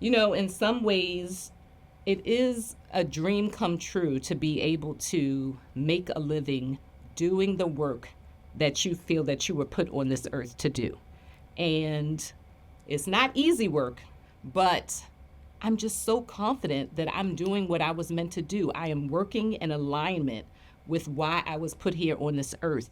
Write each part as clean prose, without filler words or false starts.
In some ways, it is a dream come true to be able to make a living doing the work that you feel that you were put on this earth to do. And it's not easy work, but I'm just so confident that I'm doing what I was meant to do. I am working in alignment with why I was put here on this earth.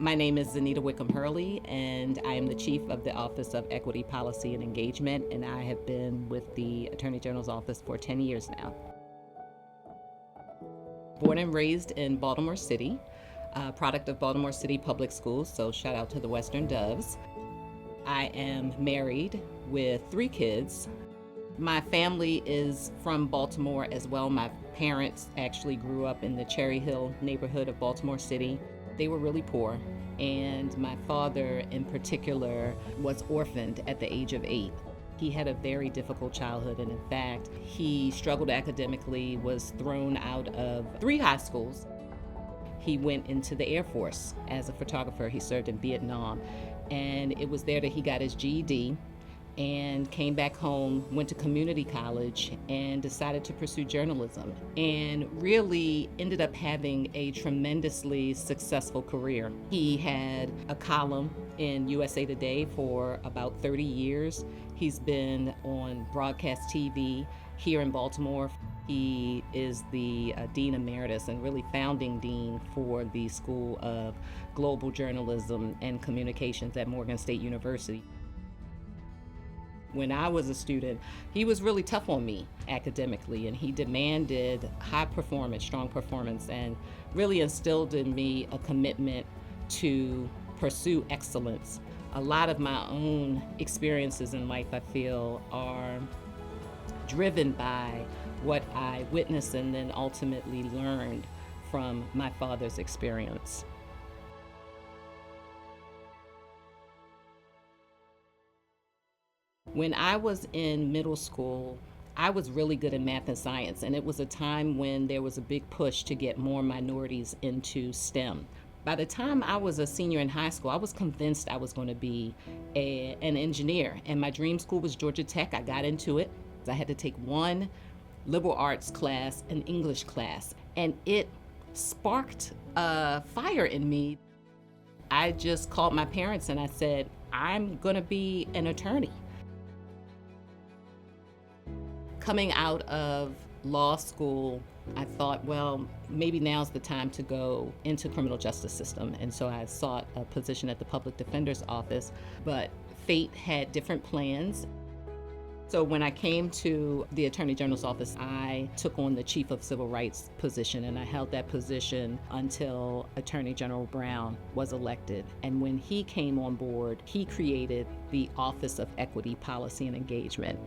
My name is Zenita Wickham Hurley, and I am the Chief of the Office of Equity Policy and Engagement, and I have been with the Attorney General's office for 10 years now. Born and raised in Baltimore City, product of Baltimore City Public Schools, so shout out to the Western Doves. I am married with 3 kids. My family is from Baltimore as well. My parents actually grew up in the Cherry Hill neighborhood of Baltimore City. They were really poor, and my father in particular was orphaned at the age of 8. He had a very difficult childhood, and in fact, he struggled academically, was thrown out of 3 high schools. He went into the Air Force as a photographer. He served in Vietnam, and it was there that he got his GED and came back home, went to community college, and decided to pursue journalism, and really ended up having a tremendously successful career. He had a column in USA Today for about 30 years. He's been on broadcast TV here in Baltimore. He is the Dean Emeritus and really founding dean for the School of Global Journalism and Communications at Morgan State University. When I was a student, he was really tough on me academically, and he demanded high performance, strong performance, and really instilled in me a commitment to pursue excellence. A lot of my own experiences in life, I feel, are driven by what I witnessed and then ultimately learned from my father's experience. When I was in middle school, I was really good at math and science, and it was a time when there was a big push to get more minorities into STEM. By the time I was a senior in high school, I was convinced I was going to be an engineer, and my dream school was Georgia Tech. I got into it. I had to take one liberal arts class, an English class, and it sparked a fire in me. I just called my parents and I said, I'm going to be an attorney. Coming out of law school, I thought, well, maybe now's the time to go into criminal justice system. And so I sought a position at the public defender's office, but fate had different plans. So when I came to the Attorney General's office, I took on the Chief of Civil Rights position, and I held that position until Attorney General Brown was elected. And when he came on board, he created the Office of Equity Policy and Engagement.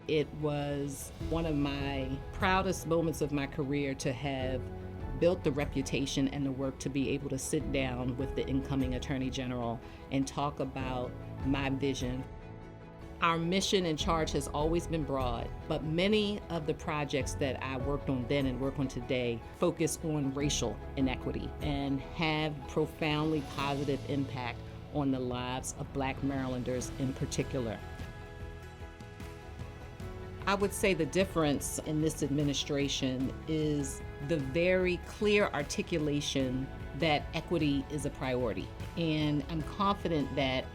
It was one of my proudest moments of my career to have built the reputation and the work to be able to sit down with the incoming Attorney General and talk about my vision. Our mission and charge has always been broad, but many of the projects that I worked on then and work on today focus on racial inequity and have profoundly positive impact on the lives of Black Marylanders in particular. I would say the difference in this administration is the very clear articulation that equity is a priority. And I'm confident that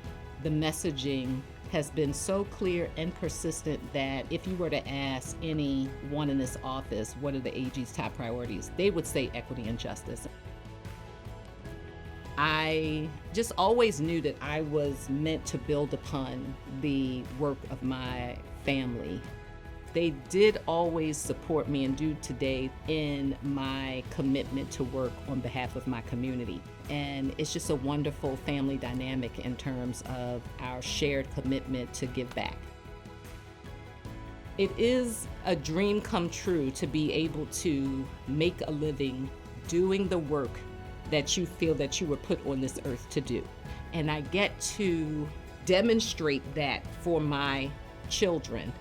the messaging has been so clear and persistent that if you were to ask anyone in this office, what are the AG's top priorities, they would say equity and justice. I just always knew that I was meant to build upon the work of my family. They did always support me and do today in my commitment to work on behalf of my community. And it's just a wonderful family dynamic in terms of our shared commitment to give back. It is a dream come true to be able to make a living doing the work that you feel that you were put on this earth to do. And I get to demonstrate that for my children.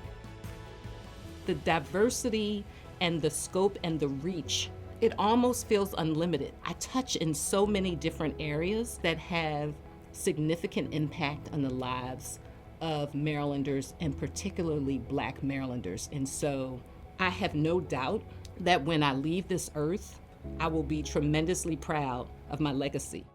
The diversity and the scope and the reach, it almost feels unlimited. I touch in so many different areas that have significant impact on the lives of Marylanders, and particularly Black Marylanders. And so I have no doubt that when I leave this earth, I will be tremendously proud of my legacy.